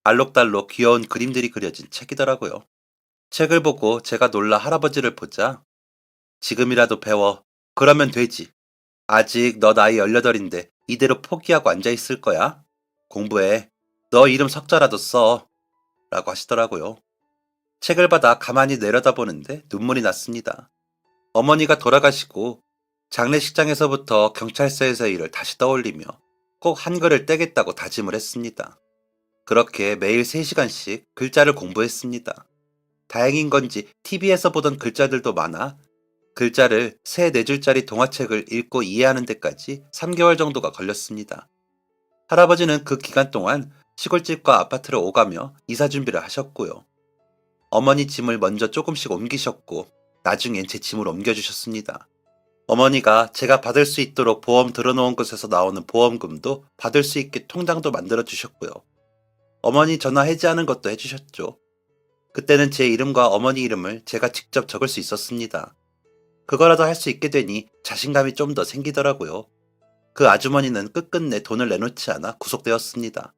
알록달록 귀여운 그림들이 그려진 책이더라고요. 책을 보고 제가 놀라 할아버지를 보자 지금이라도 배워. 그러면 되지. 아직 너 나이 18인데 이대로 포기하고 앉아있을 거야? 공부해. 너 이름 석자라도 써. 라고 하시더라고요. 책을 받아 가만히 내려다보는데 눈물이 났습니다. 어머니가 돌아가시고 장례식장에서부터 경찰서에서의 일을 다시 떠올리며 꼭 한글을 떼겠다고 다짐을 했습니다. 그렇게 매일 3시간씩 글자를 공부했습니다. 다행인 건지 TV에서 보던 글자들도 많아 글자를 3, 4줄짜리 동화책을 읽고 이해하는 데까지 3개월 정도가 걸렸습니다. 할아버지는 그 기간 동안 시골집과 아파트를 오가며 이사 준비를 하셨고요. 어머니 짐을 먼저 조금씩 옮기셨고 나중엔 제 짐을 옮겨주셨습니다. 어머니가 제가 받을 수 있도록 보험 들어놓은 곳에서 나오는 보험금도 받을 수 있게 통장도 만들어 주셨고요. 어머니 전화 해지하는 것도 해주셨죠. 그때는 제 이름과 어머니 이름을 제가 직접 적을 수 있었습니다. 그거라도 할 수 있게 되니 자신감이 좀 더 생기더라고요. 그 아주머니는 끝끝내 돈을 내놓지 않아 구속되었습니다.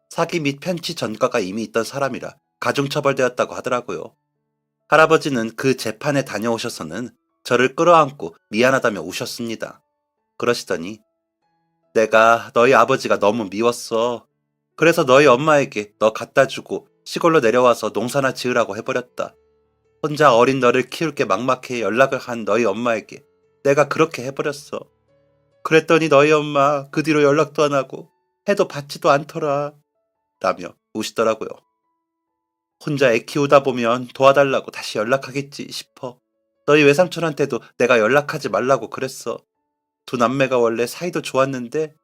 사기 및 편취 전과가 이미 있던 사람이라 가중처벌되었다고 하더라고요. 할아버지는 그 재판에 다녀오셔서는 저를 끌어안고 미안하다며 우셨습니다. 그러시더니 내가 너희 아버지가 너무 미웠어. 그래서 너희 엄마에게 너 갖다 주고 시골로 내려와서 농사나 지으라고 해버렸다. 혼자 어린 너를 키울 게 막막해 연락을 한 너희 엄마에게 내가 그렇게 해버렸어. 그랬더니 너희 엄마 그 뒤로 연락도 안 하고 해도 받지도 않더라. 라며 우시더라고요. 혼자 애 키우다 보면 도와달라고 다시 연락하겠지 싶어. 너희 외삼촌한테도 내가 연락하지 말라고 그랬어. 두 남매가 원래 사이도 좋았는데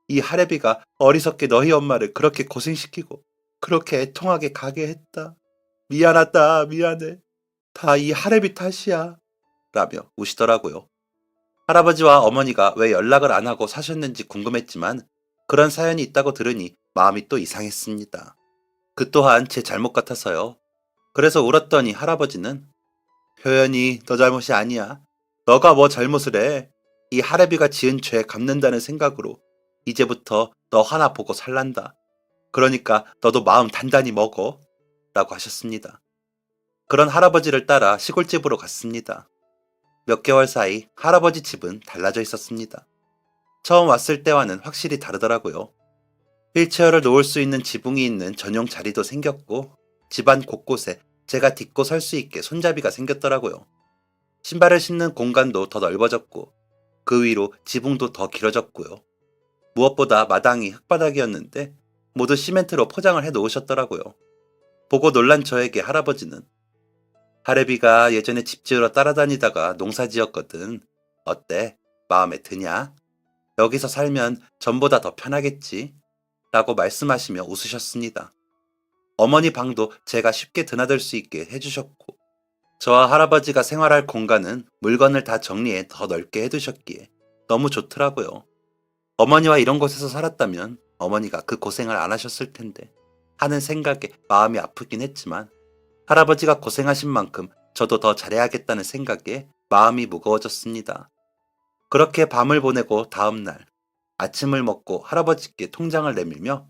이 할애비가 어리석게 너희 엄마를 그렇게 고생시키고 그렇게 애통하게 가게 했다. 미안하다 미안해. 다 이 할애비 탓이야. 라며 우시더라고요. 할아버지와 어머니가 왜 연락을 안 하고 사셨는지 궁금했지만 그런 사연이 있다고 들으니 마음이 또 이상했습니다. 그 또한 제 잘못 같아서요. 그래서 울었더니 할아버지는 효연이 너 잘못이 아니야. 너가 뭐 잘못을 해. 이 할애비가 지은 죄 갚는다는 생각으로 이제부터 너 하나 보고 살란다. 그러니까 너도 마음 단단히 먹어. 라고 하셨습니다. 그런 할아버지를 따라 시골집으로 갔습니다. 몇 개월 사이 할아버지 집은 달라져 있었습니다. 처음 왔을 때와는 확실히 다르더라고요. 휠체어를 놓을 수 있는 지붕이 있는 전용 자리도 생겼고 집안 곳곳에 제가 딛고 설 수 있게 손잡이가 생겼더라고요. 신발을 신는 공간도 더 넓어졌고 그 위로 지붕도 더 길어졌고요. 무엇보다 마당이 흙바닥이었는데 모두 시멘트로 포장을 해 놓으셨더라고요. 보고 놀란 저에게 할아버지는 할애비가 예전에 집 지으러 따라다니다가 농사 지었거든. 어때? 마음에 드냐? 여기서 살면 전보다 더 편하겠지? 라고 말씀하시며 웃으셨습니다. 어머니 방도 제가 쉽게 드나들 수 있게 해주셨고, 저와 할아버지가 생활할 공간은 물건을 다 정리해 더 넓게 해두셨기에 너무 좋더라고요. 어머니와 이런 곳에서 살았다면 어머니가 그 고생을 안 하셨을 텐데 하는 생각에 마음이 아프긴 했지만, 할아버지가 고생하신 만큼 저도 더 잘해야겠다는 생각에 마음이 무거워졌습니다. 그렇게 밤을 보내고 다음날 아침을 먹고 할아버지께 통장을 내밀며,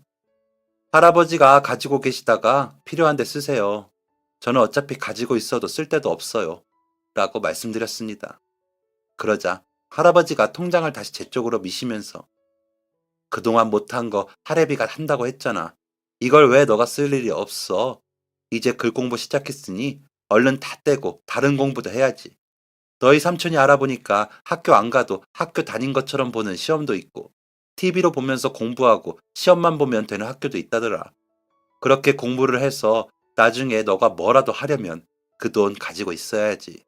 할아버지가 가지고 계시다가 필요한 데 쓰세요. 저는 어차피 가지고 있어도 쓸 데도 없어요. 라고 말씀드렸습니다. 그러자 할아버지가 통장을 다시 제 쪽으로 미시면서, 그동안 못한 거 할애비가 한다고 했잖아. 이걸 왜 너가 쓸 일이 없어? 이제 글 공부 시작했으니 얼른 다 떼고 다른 공부도 해야지. 너희 삼촌이 알아보니까 학교 안 가도 학교 다닌 것처럼 보는 시험도 있고, TV로 보면서 공부하고 시험만 보면 되는 학교도 있다더라. 그렇게 공부를 해서 나중에 너가 뭐라도 하려면 그 돈 가지고 있어야지.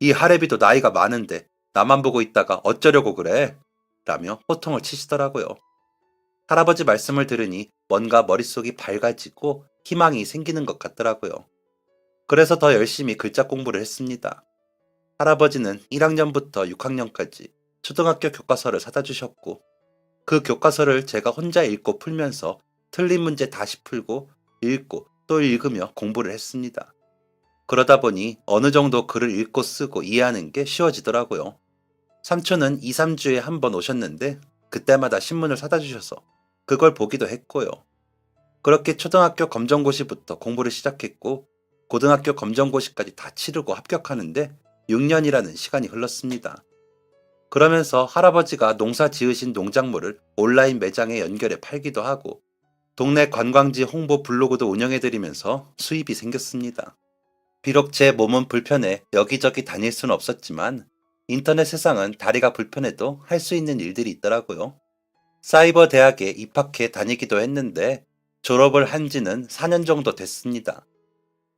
이 할애비도 나이가 많은데 나만 보고 있다가 어쩌려고 그래? 라며 호통을 치시더라고요. 할아버지 말씀을 들으니 뭔가 머릿속이 밝아지고 희망이 생기는 것 같더라고요. 그래서 더 열심히 글자 공부를 했습니다. 할아버지는 1학년부터 6학년까지 초등학교 교과서를 사다 주셨고, 그 교과서를 제가 혼자 읽고 풀면서 틀린 문제 다시 풀고 읽고 또 읽으며 공부를 했습니다. 그러다 보니 어느 정도 글을 읽고 쓰고 이해하는 게 쉬워지더라고요. 삼촌은 2, 3주에 한 번 오셨는데 그때마다 신문을 사다 주셔서 그걸 보기도 했고요. 그렇게 초등학교 검정고시부터 공부를 시작했고, 고등학교 검정고시까지 다 치르고 합격하는데 6년이라는 시간이 흘렀습니다. 그러면서 할아버지가 농사 지으신 농작물을 온라인 매장에 연결해 팔기도 하고, 동네 관광지 홍보 블로그도 운영해드리면서 수입이 생겼습니다. 비록 제 몸은 불편해 여기저기 다닐 수는 없었지만, 인터넷 세상은 다리가 불편해도 할 수 있는 일들이 있더라고요. 사이버 대학에 입학해 다니기도 했는데 졸업을 한 지는 4년 정도 됐습니다.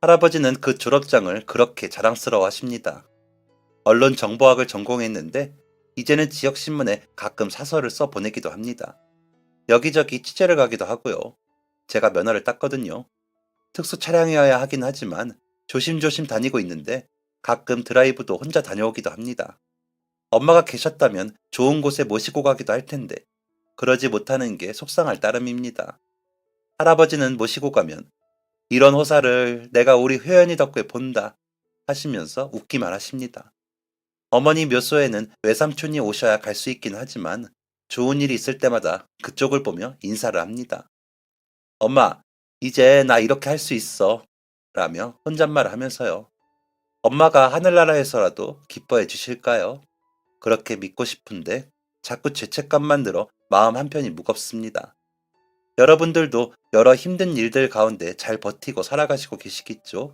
할아버지는 그 졸업장을 그렇게 자랑스러워 하십니다. 언론정보학을 전공했는데 이제는 지역신문에 가끔 사설을 써 보내기도 합니다. 여기저기 취재를 가기도 하고요. 제가 면허를 땄거든요. 특수 차량이어야 하긴 하지만 조심조심 다니고 있는데 가끔 드라이브도 혼자 다녀오기도 합니다. 엄마가 계셨다면 좋은 곳에 모시고 가기도 할 텐데 그러지 못하는 게 속상할 따름입니다. 할아버지는 모시고 가면 이런 호사를 내가 우리 회원이 덕분에 본다 하시면서 웃기만 하십니다. 어머니 묘소에는 외삼촌이 오셔야 갈 수 있긴 하지만 좋은 일이 있을 때마다 그쪽을 보며 인사를 합니다. 엄마, 이제 나 이렇게 할 수 있어 라며 혼잣말을 하면서요. 엄마가 하늘나라에서라도 기뻐해 주실까요? 그렇게 믿고 싶은데 자꾸 죄책감만 들어 마음 한편이 무겁습니다. 여러분들도 여러 힘든 일들 가운데 잘 버티고 살아가시고 계시겠죠?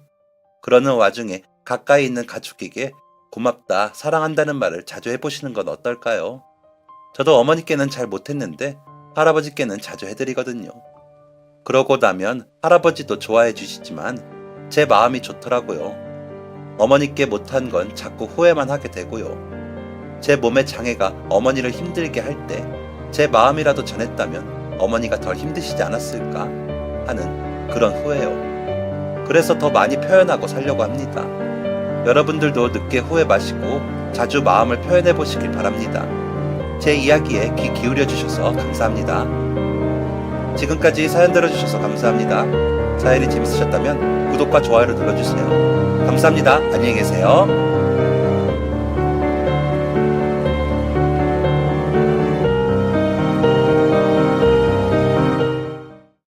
그러는 와중에 가까이 있는 가족에게 고맙다, 사랑한다는 말을 자주 해보시는 건 어떨까요? 저도 어머니께는 잘 못했는데 할아버지께는 자주 해드리거든요. 그러고 나면 할아버지도 좋아해 주시지만 제 마음이 좋더라고요. 어머니께 못한 건 자꾸 후회만 하게 되고요. 제 몸의 장애가 어머니를 힘들게 할 때 제 마음이라도 전했다면 어머니가 덜 힘드시지 않았을까 하는 그런 후회요. 그래서 더 많이 표현하고 살려고 합니다. 여러분들도 늦게 후회 마시고 자주 마음을 표현해 보시길 바랍니다. 제 이야기에 귀 기울여 주셔서 감사합니다. 지금까지 사연 들어주셔서 감사합니다. 사연이 재밌으셨다면 구독과 좋아요를 눌러주세요. 감사합니다. 안녕히 계세요.